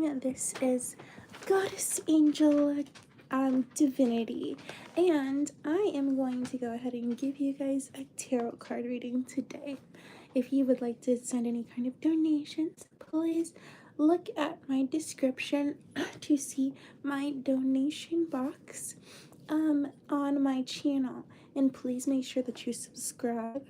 morning. This is Goddess Angel Divinity, and I am going to go ahead and give you guys a tarot card reading today. If you would like to send any kind of donations, please look at my description to see my donation box on my channel, and please make sure that you subscribe.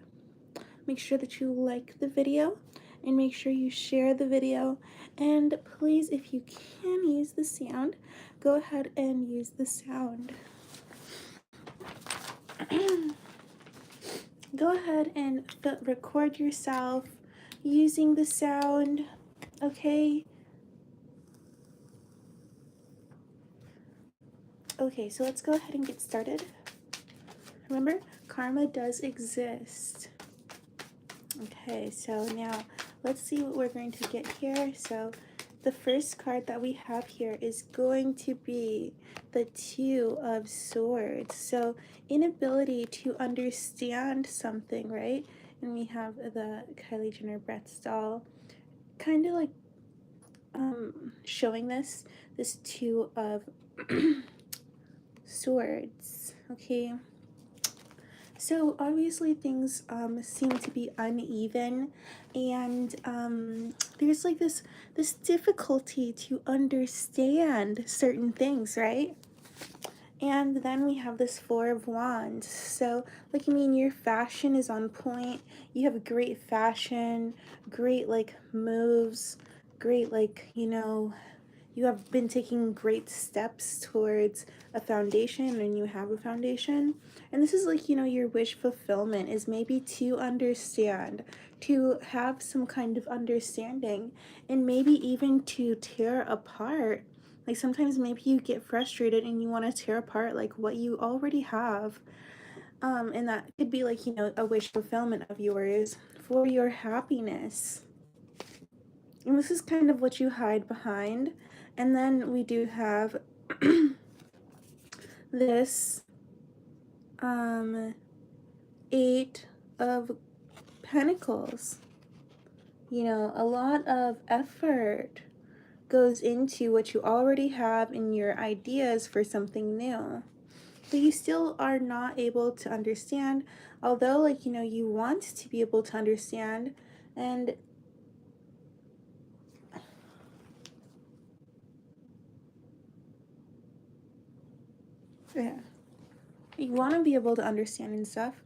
Make sure that you like the video and make sure you share the video, and please, if you can use the sound, go ahead and use the sound. Go ahead and record yourself using the sound, okay? Okay, so let's go ahead and get started. Remember, karma does exist. Okay, so now let's see what we're going to get here. So the first card that we have here is going to be the Two of Swords. So inability to understand something, right? And we have the Kylie Jenner Breath doll, kind of like showing this Two of Swords, okay? So obviously things seem to be uneven, and there's like this difficulty to understand certain things, right? And then we have this Four of Wands. So like, I mean, your fashion is on point. You have great fashion, great like moves, great like, you know, you have been taking great steps towards a foundation, and you have a foundation. And this is like, you know, your wish fulfillment is maybe to understand, to have some kind of understanding, and maybe even to tear apart. Like sometimes maybe you get frustrated and you want to tear apart like what you already have. And that could be like, you know, a wish fulfillment of yours for your happiness. And this is kind of what you hide behind. And then we do have this Eight of Pentacles. You know, a lot of effort goes into what you already have in your ideas for something new. But you still are not able to understand, although, like, you know, you want to be able to understand. And yeah, you want to be able to understand and stuff.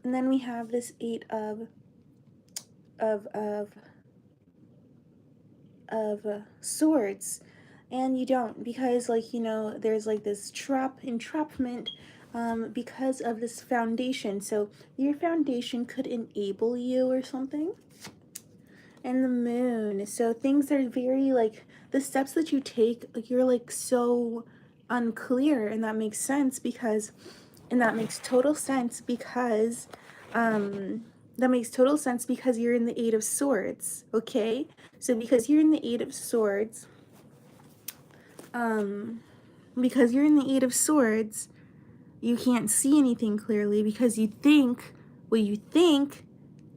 And then we have this Eight of Swords, and you don't, because like, you know, there's like this entrapment because of this foundation. So your foundation could enable you or something. And the Moon, so things are very like, the steps that you take, you're like so unclear, and that makes sense because, and that makes total sense because you're in the Eight of Swords, okay? So because you're in the Eight of Swords, you can't see anything clearly because you think, what you think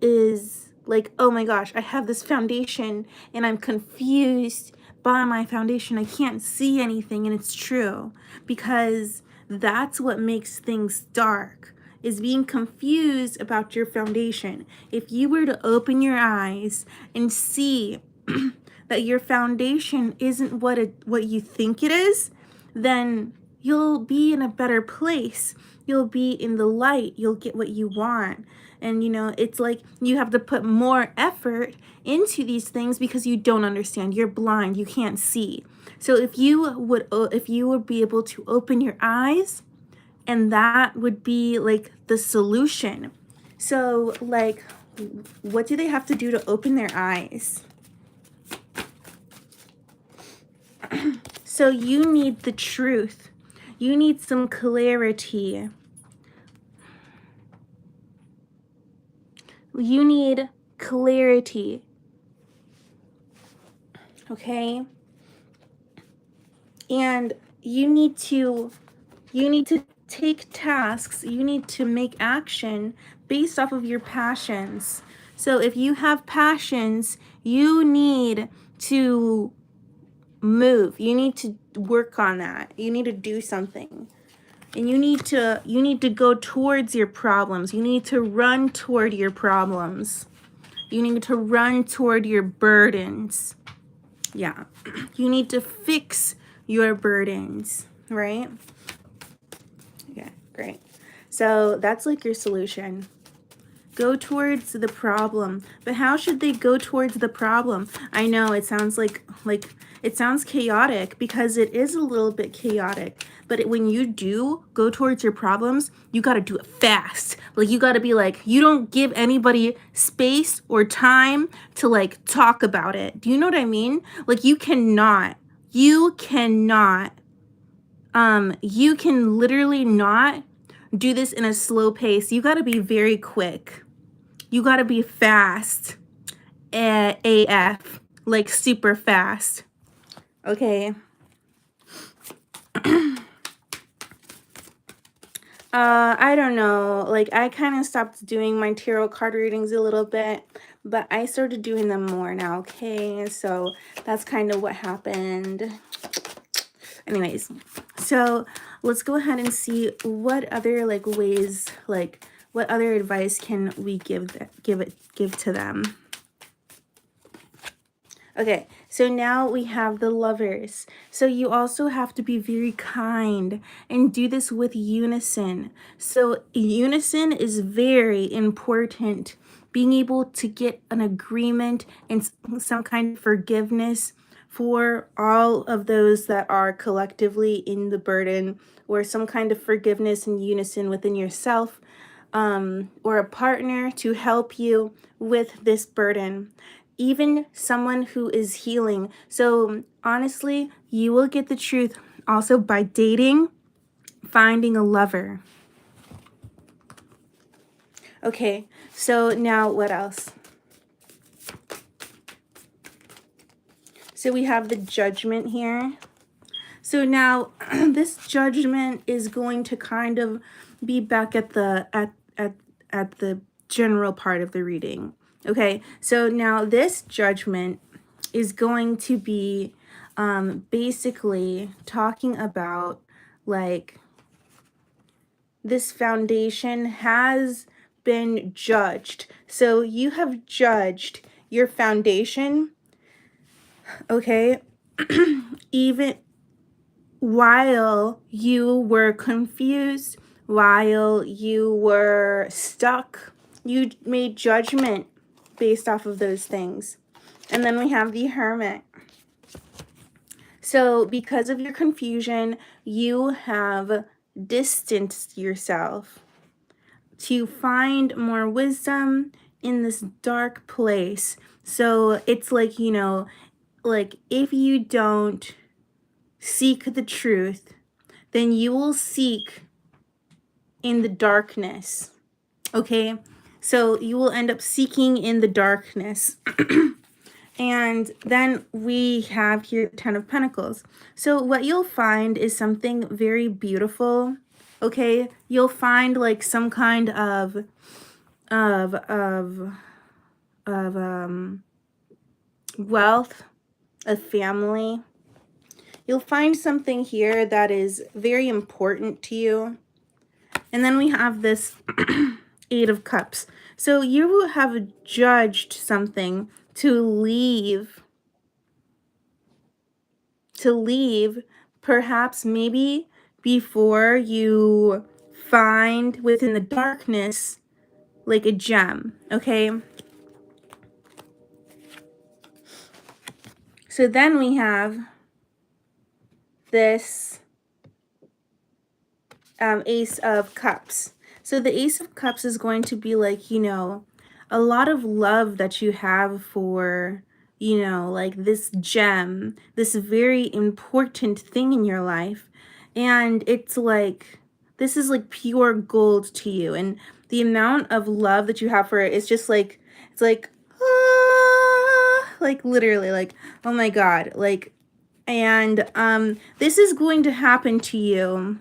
is like, oh my gosh, I have this foundation and I'm confused by my foundation. I can't see anything, and it's true, because that's what makes things dark, is being confused about your foundation. If you were to open your eyes and see that your foundation isn't what you think it is, then you'll be in a better place. You'll be in the light. You'll get what you want. And, you know, it's like you have to put more effort into these things because you don't understand. You're blind. You can't see. So if you would be able to open your eyes, and that would be like the solution. So like, what do they have to do to open their eyes? So you need the truth. You need some clarity. You need clarity. Okay? And you need to take tasks. You need to make action based off of your passions. So if you have passions, you need to move. You need to work on that. You need to do something. And you need to go towards your problems. You need to run toward your problems. You need to run toward your burdens. Yeah. You need to fix your burdens, right? Okay, great. So that's like your solution. Go towards the problem. But how should they go towards the problem? I know it sounds like it sounds chaotic, because it is a little bit chaotic. But when you do go towards your problems, you got to do it fast. Like, you got to be like, you don't give anybody space or time to like talk about it. Do you know what I mean? Like, you can literally not do this in a slow pace. You got to be very quick. You got to be fast. AF. Like, super fast. Okay. I don't know. Like, I kind of stopped doing my tarot card readings a little bit, but I started doing them more now, okay? So that's kind of what happened. Anyways, so let's go ahead and see what other like ways, like what other advice can we give to them. Okay, so now we have the Lovers. So you also have to be very kind and do this with unison. So unison is very important. Being able to get an agreement and some kind of forgiveness for all of those that are collectively in the burden, or some kind of forgiveness and unison within yourself, or a partner to help you with this burden. Even someone who is healing. So honestly, you will get the truth also by dating, finding a lover. Okay, so now what else? So we have the Judgment here. So now this Judgment is going to kind of be back at the at the general part of the reading. Okay, so now this Judgment is going to be basically talking about like this foundation has been judged. So you have judged your foundation, okay, even while you were confused, while you were stuck, you made judgment based off of those things. And then we have the Hermit. So because of your confusion, you have distanced yourself to find more wisdom in this dark place. So it's like, you know, like if you don't seek the truth, then you will seek in the darkness. Okay? So you will end up seeking in the darkness. And then we have here the Ten of Pentacles. So what you'll find is something very beautiful. Okay? You'll find like some kind of wealth, a family. You'll find something here that is very important to you. And then we have this Eight of Cups. So you have judged something to leave, perhaps maybe before you find within the darkness like a gem, okay? So then we have this Ace of Cups. So the Ace of Cups is going to be like, you know, a lot of love that you have for, you know, like this gem, this very important thing in your life. And it's like, this is like pure gold to you. And the amount of love that you have for it is just like, it's like, like literally like, oh my God, like, and this is going to happen to you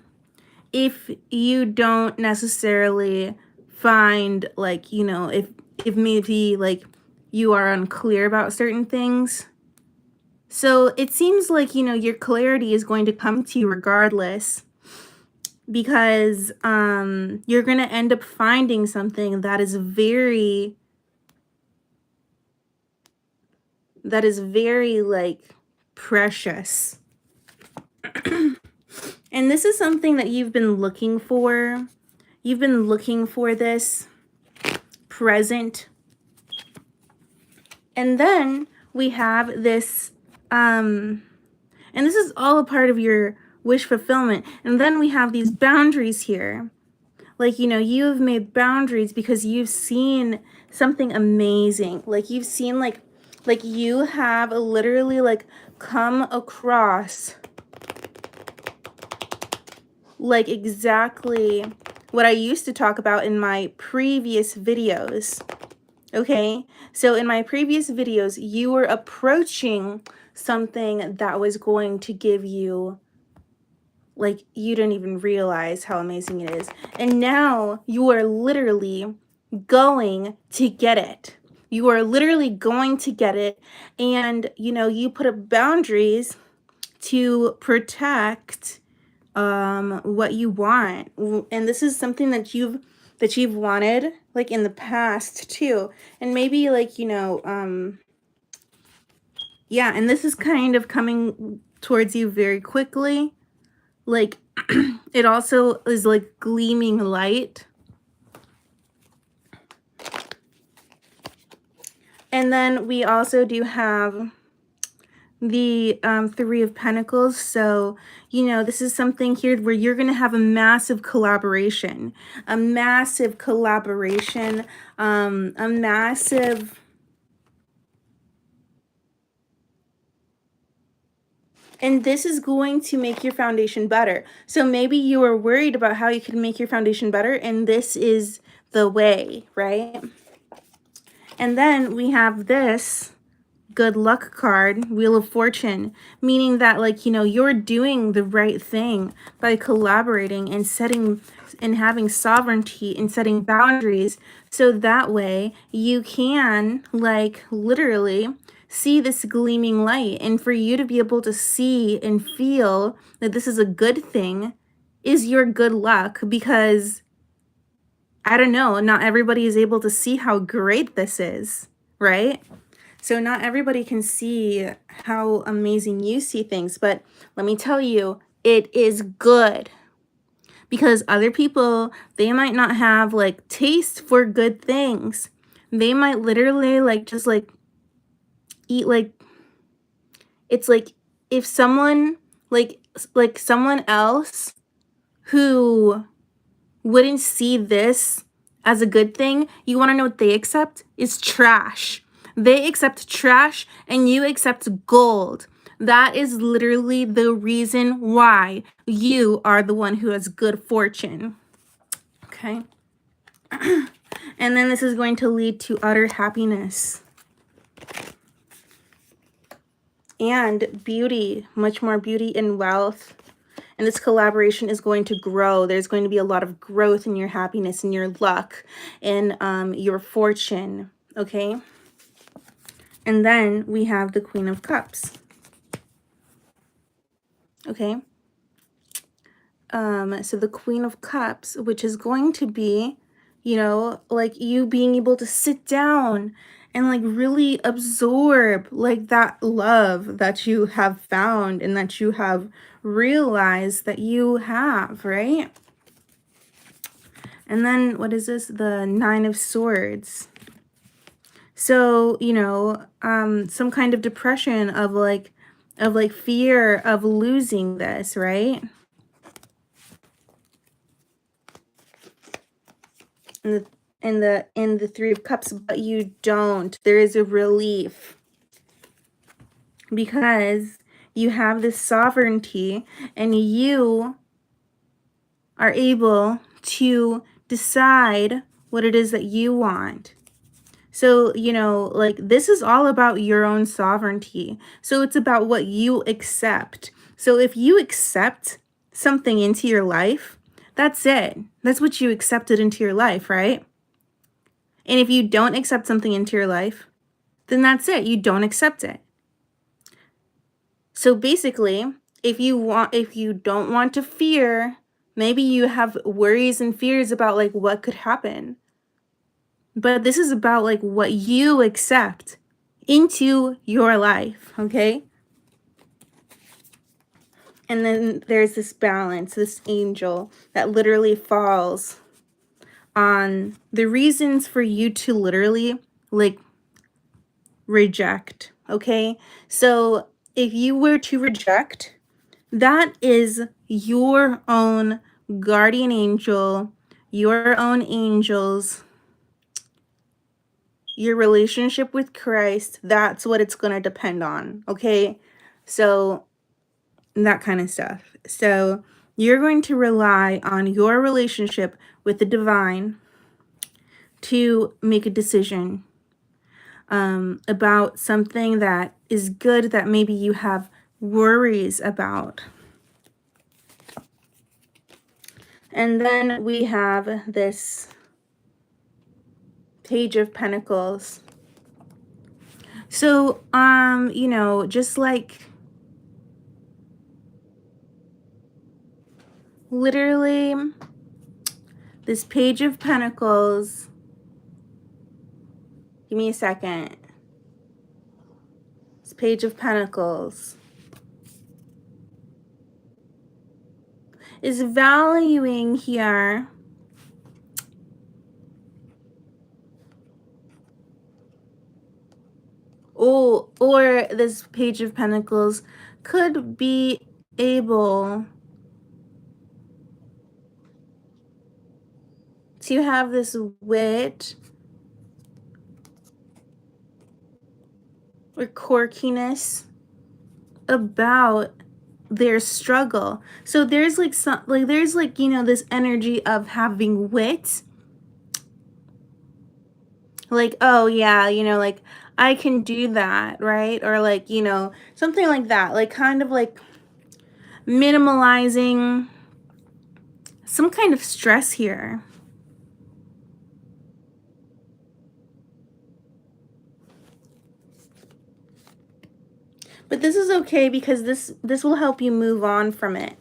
if you don't necessarily find like, you know, if maybe like you are unclear about certain things. So it seems like, your clarity is going to come to you regardless, because you're going to end up finding something that is very like precious. And this is something that you've been looking for. You've been looking for this present. And then we have this, and this is all a part of your wish fulfillment. And then we have these boundaries here. Like, you have made boundaries because you've seen something amazing. Like, you've seen, like you have literally, like, come across, like, exactly what I used to talk about in my previous videos. Okay, so in my previous videos, you were approaching something that was going to give you, like, you didn't even realize how amazing it is. And now you are literally going to get it. You are literally going to get it. And, you put up boundaries to protect what you want. And this is something that you've wanted, like, in the past too. And maybe, like, yeah, and this is kind of coming towards you very quickly. Like, it also is like gleaming light. And then we also do have the Three of Pentacles. So, this is something here where you're going to have a massive collaboration, a massive, and this is going to make your foundation better. So maybe you are worried about how you can make your foundation better, and this is the way, right? And then we have this good luck card, Wheel of Fortune, meaning that, like, you're doing the right thing by collaborating and setting and having sovereignty and setting boundaries, so that way you can, like, literally see this gleaming light. And for you to be able to see and feel that this is a good thing is your good luck, because I don't know, not everybody is able to see how great this is, right? So not everybody can see how amazing you see things, but let me tell you, it is good. Because other people, they might not have, like, taste for good things. They might literally, like, just, like, eat, like, it's like if someone, like someone else who wouldn't see this as a good thing, you want to know what they accept? Is trash. They accept trash and you accept gold. That is literally the reason why you are the one who has good fortune. Okay? And then this is going to lead to utter happiness and beauty, much more beauty and wealth. And this collaboration is going to grow. There's going to be a lot of growth in your happiness and your luck and your fortune, okay? And then we have the Queen of Cups, okay? So the Queen of Cups, which is going to be, like, you being able to sit down and, like, really absorb, like, that love that you have found and that you have realized that you have, right? And then what is this? The Nine of Swords. So, some kind of depression of fear of losing this, right? In the Three of Cups, but you don't. There is a relief because you have this sovereignty and you are able to decide what it is that you want. So, like, this is all about your own sovereignty. So it's about what you accept. So if you accept something into your life, that's it. That's what you accepted into your life, right? And if you don't accept something into your life, then that's it. You don't accept it. So basically, if you don't want to fear, maybe you have worries and fears about like what could happen. But this is about like what you accept into your life, okay? And then there's this balance, this angel that literally falls on the reasons for you to literally like reject, okay? So if you were to reject, that is your own guardian angel, your own angels, your relationship with Christ. That's what it's going to depend on, okay? So that kind of stuff. So you're going to rely on your relationship with the divine to make a decision about something that is good that maybe you have worries about. And then we have this Page of Pentacles. So, you know, just like literally this Page of Pentacles. Give me a second. This Page of Pentacles is valuing here or this Page of Pentacles could be able to have this wit or quirkiness about their struggle. So there's like some like there's like, you know, this energy of having wit, like, oh yeah, you know, like I can do that, right? Or like, you know, something like that, like kind of like minimalizing some kind of stress here. But this is okay because this will help you move on from it.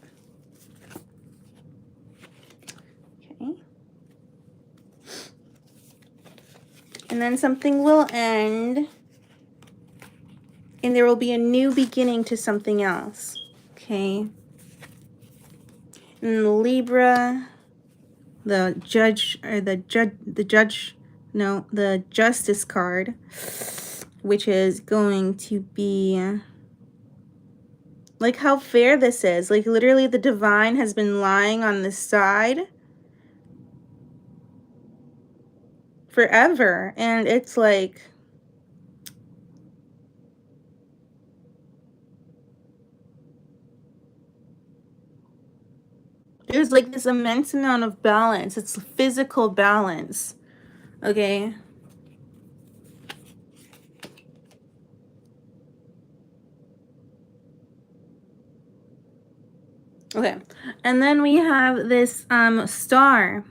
Okay. And then something will end and there will be a new beginning to something else. Okay. And Libra, the justice card, which is going to be like how fair this is. Like literally the divine has been lying on this side forever. And it's like, there's like this immense amount of balance. It's physical balance. Okay. Okay. And then we have this star.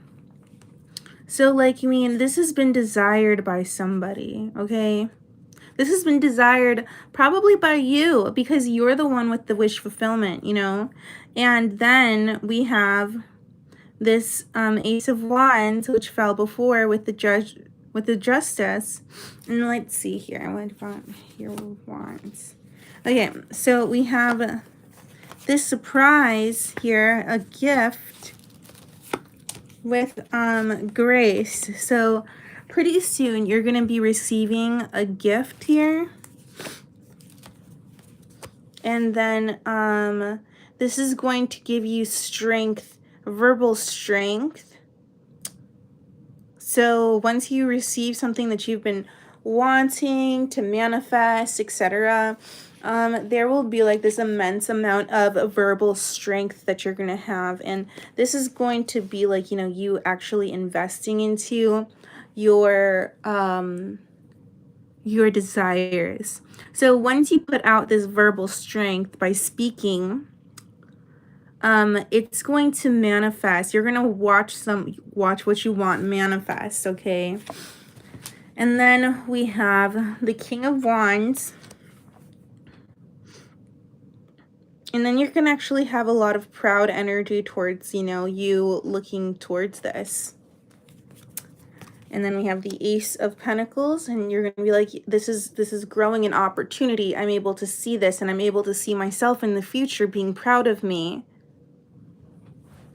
So like, I mean, this has been desired by somebody, okay? This has been desired probably by you because you're the one with the wish fulfillment, you know? And then we have this Ace of Wands, which fell before with the Justice. And let's see here. What about your Wands? Okay, so we have this surprise here, a gift with grace. So pretty soon you're going to be receiving a gift here. And then this is going to give you strength, verbal strength. So once you receive something that you've been wanting to manifest, etc., there will be like this immense amount of verbal strength that you're going to have. And this is going to be like, you know, you actually investing into your desires. So once you put out this verbal strength by speaking, it's going to manifest. You're going to watch what you want manifest, okay? And then we have the King of Wands. And then you can actually have a lot of proud energy towards, you know, you looking towards this. And then we have the Ace of Pentacles, and you're going to be like, this is growing an opportunity. I'm able to see this, and I'm able to see myself in the future being proud of me.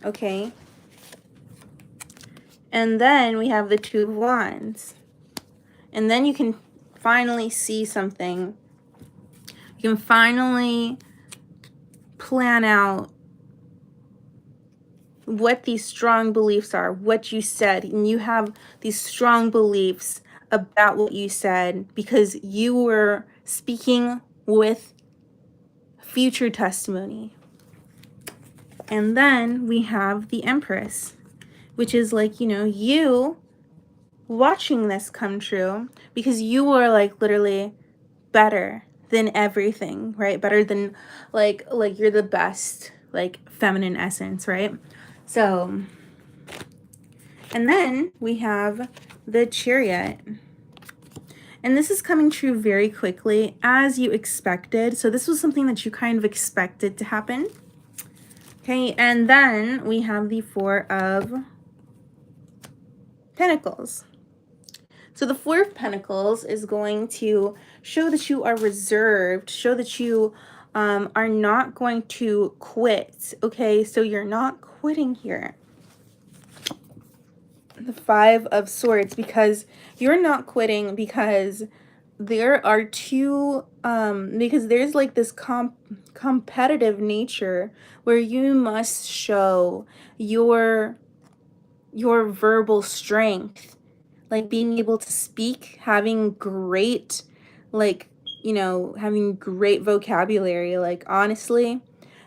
Okay. And then we have the Two of Wands. And then you can finally see something. You can finally plan out what these strong beliefs are, what you said, and you have these strong beliefs about what you said because you were speaking with future testimony. And then we have the Empress, which is like, you know, you watching this come true because you were like literally better than everything, right? Better than like you're the best, like feminine essence, right? So, and then we have the Chariot. And this is coming true very quickly as you expected. So this was something that you kind of expected to happen. Okay, and then we have the Four of Pentacles. So the Four of Pentacles is going to show that you are reserved, show that you are not going to quit. Okay, so you're not quitting here. The Five of Swords, because you're not quitting because there are two, because there's like this competitive nature where you must show your verbal strength, like being able to speak, having great, like, you know, having great vocabulary. Like, honestly,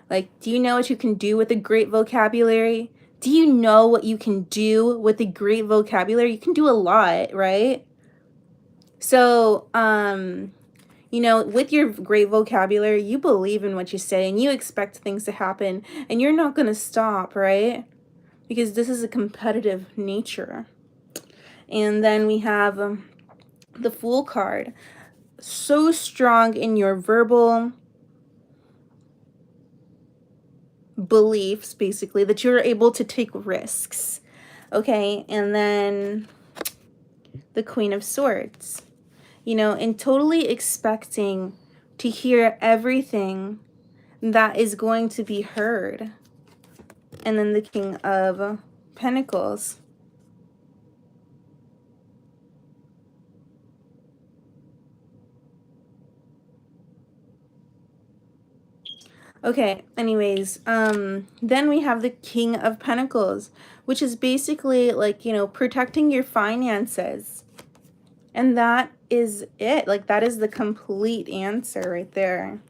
like, do you know what you can do with a great vocabulary? Do you know what you can do with a great vocabulary? You can do a lot, right? So, you know, with your great vocabulary, you believe in what you say and you expect things to happen and you're not going to stop, right? Because this is a competitive nature. And then we have the Fool card. So strong in your verbal beliefs, basically, that you're able to take risks. Okay, and then the Queen of Swords. You know, and totally expecting to hear everything that is going to be heard. And then the King of Pentacles. Okay, anyways, then we have the King of Pentacles, which is basically like, you know, protecting your finances. And that is it. Like, that is the complete answer right there.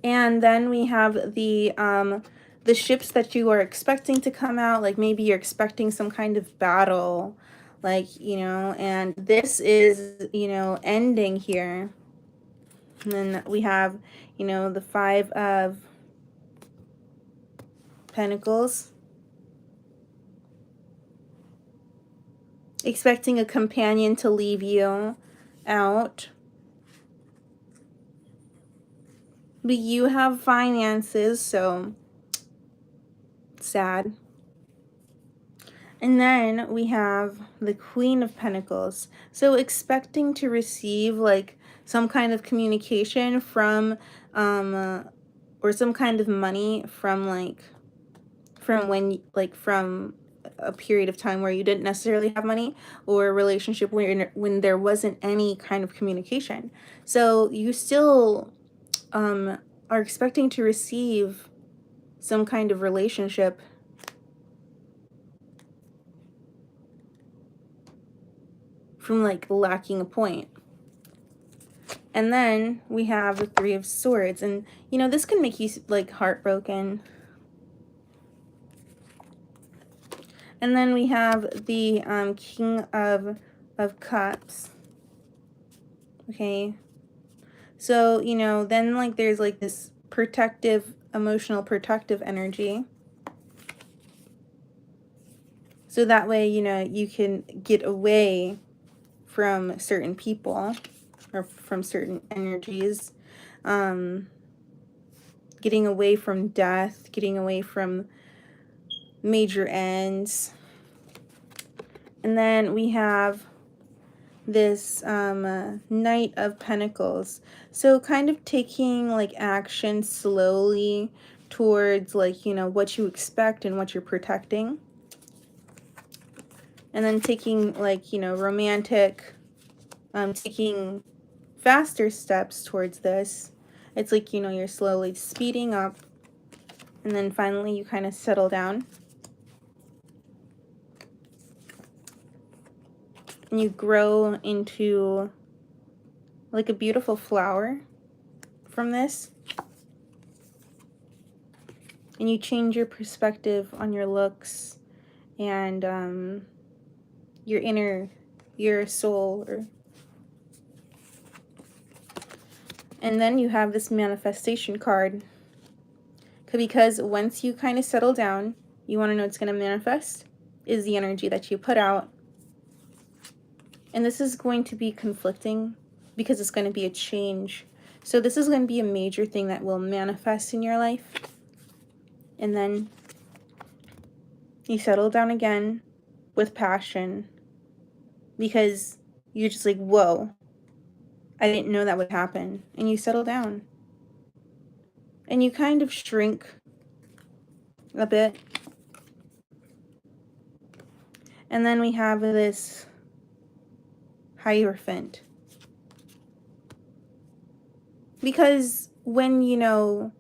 And then we have the ships that you are expecting to come out. Like, maybe you're expecting some kind of battle, like, you know, and this is, you know, ending here. And then we have, you know, the Five of Pentacles. Expecting a companion to leave you out. But you have finances, so sad. And then we have the Queen of Pentacles. So expecting to receive like some kind of communication from or some kind of money from from a period of time where you didn't necessarily have money, or a relationship when there wasn't any kind of communication. So you still are expecting to receive some kind of relationship from like lacking a point. And then we have the Three of Swords, and you know, this can make you like heartbroken. And then we have the King of Cups. Okay, so you know, then like there's like this protective, emotional protective energy, so that way, you know, you can get away from certain people or from certain energies. getting away from death, getting away from major ends. And then we have this Knight of Pentacles. So kind of taking like action slowly towards like, you know, what you expect and what you're protecting. And then taking like, you know, romantic, taking faster steps towards this. It's like, you know, you're slowly speeding up, and then finally you kind of settle down. And you grow into like a beautiful flower from this. And you change your perspective on your looks and your soul. And then you have this manifestation card. Because once you kind of settle down, you want to know what's going to manifest is the energy that you put out. And this is going to be conflicting because it's going to be a change. So this is going to be a major thing that will manifest in your life. And then you settle down again with passion because you're just like, whoa, I didn't know that would happen. And you settle down. And you kind of shrink a bit. And then we have this Hierophant. Because when, you know,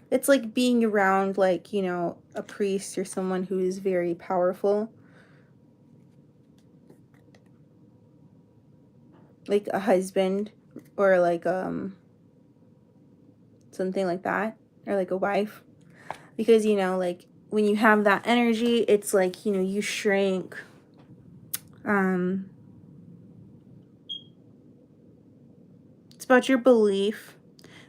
it's like being around like, you know, a priest or someone who is very powerful. Like a husband or like something like that, or like a wife. Because, you know, like when you have that energy, it's like, you know, you shrink. It's about your belief,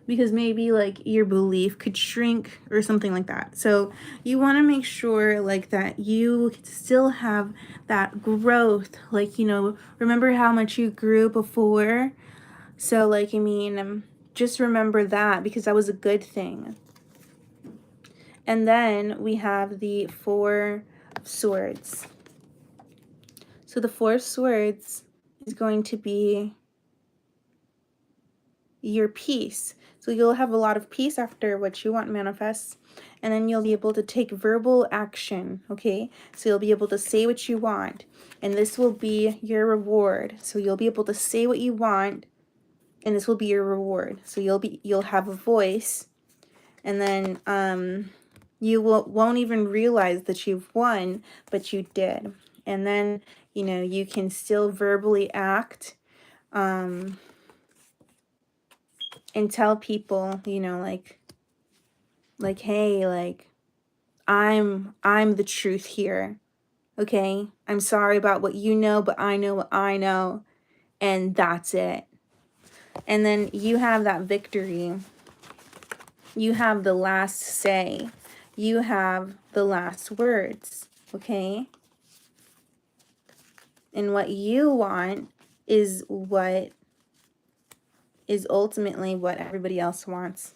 because maybe like your belief could shrink or something like that. So you want to make sure like that you still have that growth. Like, you know, remember how much you grew before. So like, I mean, just remember that, because that was a good thing. And then we have the Four of Swords. So the Four of Swords is going to be your peace. So you'll have a lot of peace after what you want manifests, and then you'll be able to take verbal action, okay? So you'll be able to say what you want, and this will be your reward. So you'll be able to say what you want, and this will be your reward. So you'll have a voice, and then you won't even realize that you've won, but you did. And then, you know, you can still verbally act and tell people, you know, like, hey, like, I'm the truth here. Okay? I'm sorry about what you know, but I know what I know, and that's it. And then you have that victory. You have the last say. You have the last words, okay? And what you want is what is ultimately what everybody else wants.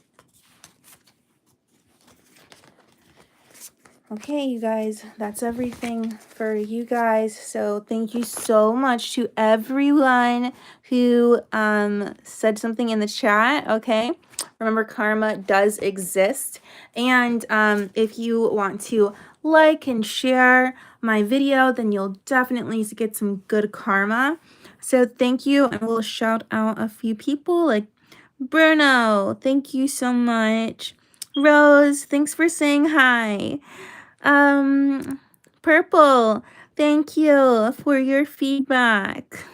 Okay, you guys, that's everything for you guys. So thank you so much to everyone who said something in the chat, okay? Remember, karma does exist. And if you want to like and share my video, then you'll definitely get some good karma. So thank you, and we'll shout out a few people like Bruno, thank you so much. Rose, thanks for saying hi. Purple, thank you for your feedback.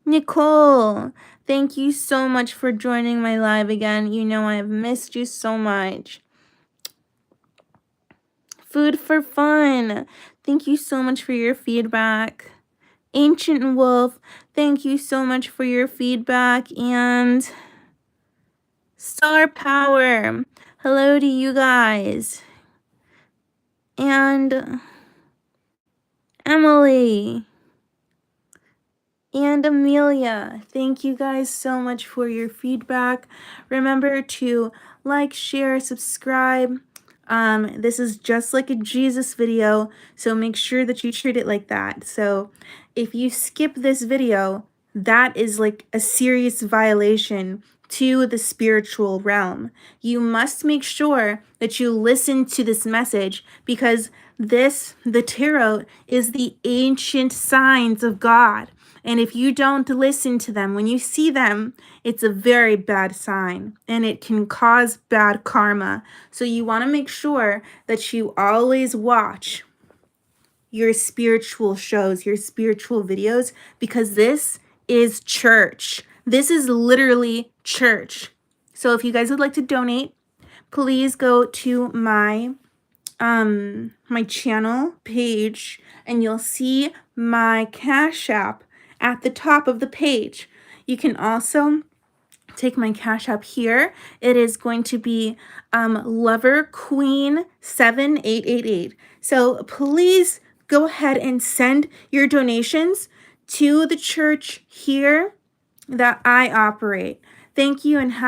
Nicole, thank you so much for joining my live again. You know I have missed you so much. Food for Fun, thank you so much for your feedback. Ancient Wolf, thank you so much for your feedback. And Star Power, hello to you guys. And Emily, And Amelia, thank you guys so much for your feedback. Remember to like, share, subscribe. This is just like a Jesus video, so make sure that you treat it like that. So if you skip this video, that is like a serious violation to the spiritual realm. You must make sure that you listen to this message because the tarot, is the ancient signs of God. And if you don't listen to them, when you see them, it's a very bad sign and it can cause bad karma. So you want to make sure that you always watch your spiritual shows, your spiritual videos, because this is church. This is literally church. So if you guys would like to donate, please go to my channel page and you'll see my Cash App at the top of the page. You can also take my Cash App here. It is going to be Lover Queen 7888. So please go ahead and send your donations to the church here that I operate. Thank you and have